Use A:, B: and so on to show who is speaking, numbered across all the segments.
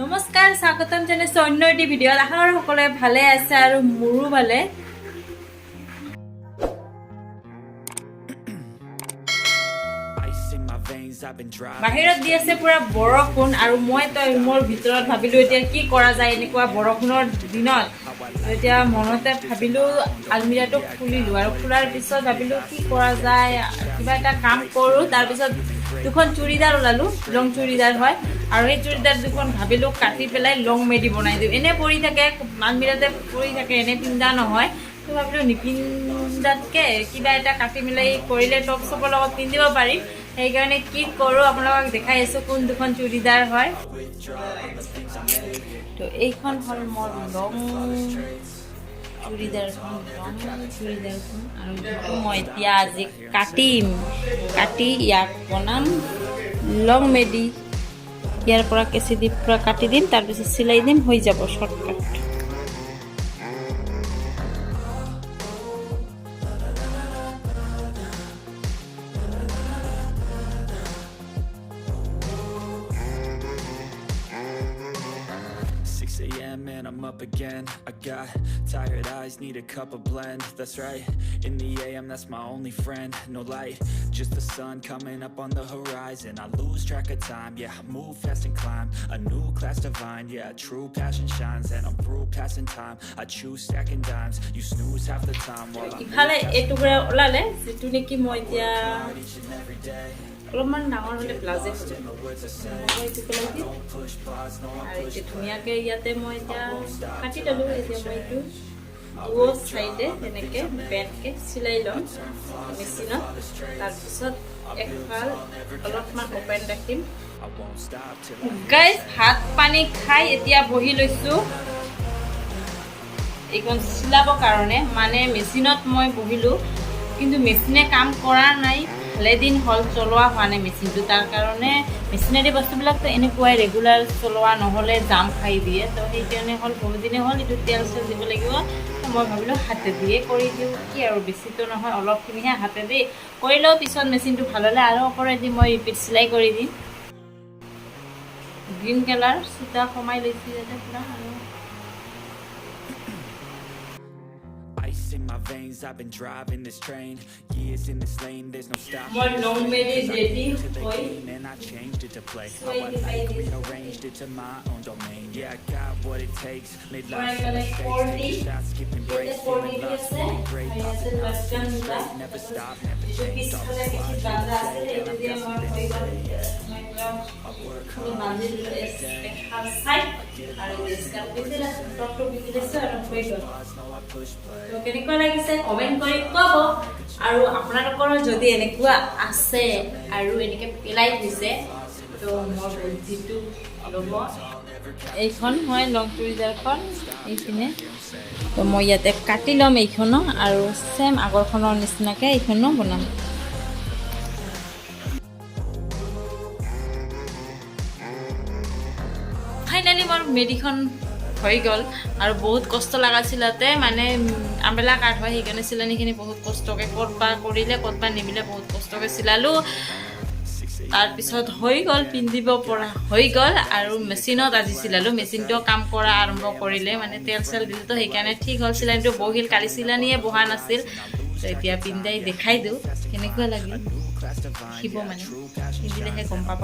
A: নমস্কাৰ স্বাগতম জনাইছো অন্য এটি ভিডিঅ'ত আশা কৰো সকলোৱে ভালে আছে আৰু মোৰো ভালে বাহিৰত দি আছে পুৰা বৰষুণ আৰু মই তো মোৰ ভিতৰত ভাবিলো এতিয়া কি কৰা যায় এনেকুৱা বৰষুণৰ দিনত এতিয়া মনতে ভাবিলো আলমিৰাটো খুলিলো আৰু খোলাৰ পিছত ভাবিলো কি কৰা যায় কিবা এটা কাম কৰো তাৰ পিছত দুখন চুৰিদাৰ ওলালো লং চুৰিদাৰ হয় আৰু এই চুৰিদাৰ দুখন ভাবিলো কাটি পেলাই লং মেডি বনাই দিও এনে পৰি থাকে আলমিৰাতে পৰি থাকে এনে পিন্ধা নহয় তো ভাবিলো নিপিন্ধাতকে কিবা এটা কাটি মিলাই কৰিলে টপ চপৰ লগত পিন্ধিব পাৰিম সেইকাৰণে কি কৰো আপোনালোকক দেখাই আছো কোন দুখন চুৰিদাৰ হয় তো এইখন হল মোৰ লং চুৰিদাৰখন আৰু যিটো মই এতিয়া আজি কাটি ইয়াক বনাম লং মেডি ইয়াৰ পৰা কেঁচি দি পুৰা কাটি দিম তাৰপিছত চিলাই দিম হৈ যাব shortcut
B: 6 a.m. and I'm up again. I got tired eyes, need a cup of blend. That's right, in the AM, that's my only friend. No light, just the sun coming up on the horizon. I lose track of time, yeah, I move fast and climb. A new class divine, yeah, true passion shines. And I'm through passing time, I choose stacking dimes. You snooze half the time while I'm
A: ইফালে এটুকুৰা ওলালে যেটো নেকি মই এতিয়া অলপমান ডাঙৰ হলে প্লাজে হ'ব মই এইটো পেলাই দিম আৰু এতিয়া ধুনীয়াকৈ ইয়াতে মই এতিয়া কাটি ল'লো এতিয়া মই এইটো দুও সাইডে এনেকে বেটকে চিলাই লম মেচিনত তাৰপিছত একফাল অলপমান ওপেন ৰাখিম গাইস ভাত পানী খাই এতিয়া বহি লৈছো এইখন চিলাবৰ কাৰণে মানে মেচিনত মই বহিলো কিন্তু মেচিনে কাম কৰা নাই লেদিন হল চলোৱা হোৱা নাই মেচিনটো তাৰ কাৰণে মেচিনাৰী বস্তুবিলাকতো এনেকুৱাই ৰেগুলাৰ চলোৱা নহলে জাম খাই দিয়ে তো সেইকাৰণে হল বহুত দিনে হল এইটো তেল চেল দিব লাগিব মই ভাবিলো হাতে দিয়ে কৰি দিওঁ কি আৰু বেছিতো নহয় অলপখিনিহে হাতে দি কৰিলেও পিছত মেচিনটো ভাল হ'লে আৰু ওপৰে দি মই ৰিপিট চিলাই কৰি দিম গ্ৰীণ কালাৰ সূতা কমাই লৈছো যাতে পুৰা আৰু
B: in my veins. I've been driving this train, years in this lane, there's no stopping.
A: More long made ready
B: and I changed it to play how I like, rearranged it to my own domain. Yeah, I got what it takes, made life so mistakes, taking shots, skipping breaks, feeling lost, feeling great, popping out, feeling straight, never stop, never change, always flying, and I'm guessing that you say, yeah, I work hard,
A: কেনেকুৱা লাগিছে comment কৰি ক'ব আৰু আপোনালোকৰ যদি এনেকুৱা আছে আৰু এনেকে পেলাই দিছে তো মোৰ বুদ্ধিটো ল'ব এইখন হয় লং চুৰিদাৰখন এইখিনে তো মই ইয়াতে কাটি ল'ম এইখনো আৰু সেম আগৰখনৰ নিচিনাকৈ এইখনো বনাম ফাইনালি মোৰ মেডিখন হৈ গল আৰু বহুত কষ্ট লাগাছিলতে মানে আমবেলা কাট হয় সেইকাৰণে চিলানিখিনি বহুত কষ্টকে কৰবা কৰিলে কৰবা নিমিলে বহুত কষ্টকে চিলালো তাৰপিছত হৈ গল পিন্ধিব পৰা হৈ গল আৰু মেচিনত আজি চিলালো মেচিনটো কাম কৰা আৰম্ভ কৰিলে মানে তেল চেল দিলে তো সেইকাৰণে ঠিক হ'ল চিলানিটো বহিল কালি চিলানিয়ে বহা নাছিল তো এতিয়া পিন্ধাই দেখাই দিওঁ কেনেকুৱা লাগিল শিব মানে পিন্ধিলেহে গম পাব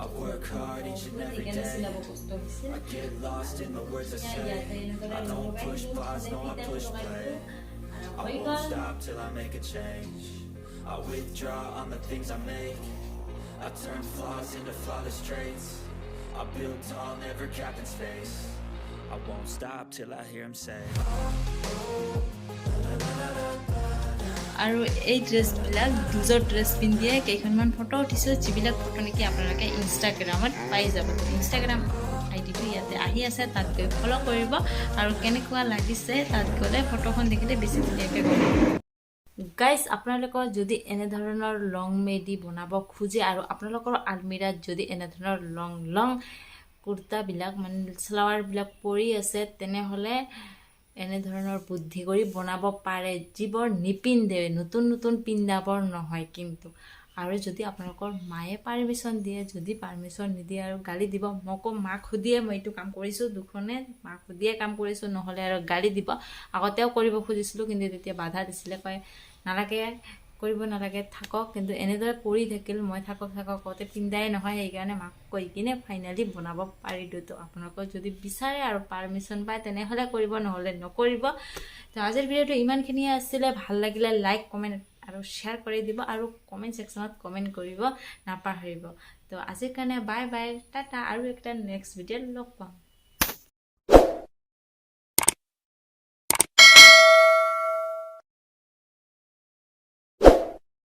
B: I work hard each and every day. I get lost in the words I say. I don't push pause, no I push play. I won't stop till I make a change. I withdraw on the things I make. I turn flaws into flawless traits. I build tall, never capped in space. I won't stop till I hear him say.
A: আৰু এই ড্ৰেছবিলাক দুজৰ dress পিন্ধিয়ে কেইখনমান photo উঠিছোঁ যিবিলাক photo নেকি আপোনালোকে ইনষ্টাগ্ৰামত পাই যাব ইনষ্টাগ্ৰাম আইডিটো ইয়াতে আহি আছে তাত গৈ ফ'ল' কৰিব আৰু কেনেকুৱা লাগিছে তাত গ'লে ফটোখন দেখিলে বেছি ধুনীয়াকৈ গম গাইজ আপোনালোকৰ যদি এনেধৰণৰ লং মেডি বনাব খোজে আৰু আপোনালোকৰ আলমিৰাত যদি এনেধৰণৰ লং কুৰ্তাবিলাক মানে সালোৱাৰবিলাক পৰি আছে তেনেহ'লে এনেধৰণৰ বুদ্ধি কৰি বনাব পাৰে যিবোৰ নিপিন্ধে, নতুন নতুন পিন্ধাবৰ নহয় কিন্তু। আৰু যদি আপোনালোকৰ মায়ে পাৰ্মিশ্যন দিয়ে, যদি পাৰ্মিশ্যন নিদিয়ে আৰু গালি দিব, মোকো মাক সুধিয়ে মই এইটো কাম কৰিছোঁ, দুখনে মাক সুধিয়ে কাম কৰিছোঁ, নহ'লে আৰু গালি দিব। আগতেও কৰিব খুজিছিলোঁ কিন্তু তেতিয়া বাধা দিছিলে, কয় নালাগে কৰিব নালাগে, থাকক। কিন্তু এনেদৰে পৰি থাকিল, মই থাকক কওঁতে পিন্ধাই নহয়, সেইকাৰণে মাক কৈ কিনে ফাইনেলি বনাব পাৰিলোঁ। তো আপোনালোকৰ যদি বিচাৰে আৰু পাৰ্মিশ্যন পায় তেনেহ'লে কৰিব, নহ'লে নকৰিব। তো আজিৰ ভিডিঅ'টো ইমানখিনিয়ে আছিলে। ভাল লাগিলে লাইক, কমেণ্ট আৰু শ্বেয়াৰ কৰি দিব, আৰু কমেণ্ট ছেকশ্যনত কমেণ্ট কৰিব নাপাহৰিব। তো আজিৰ কাৰণে বাই বাই, টাটা, আৰু একটা নেক্সট ভিডিঅ'ত লগ পাম।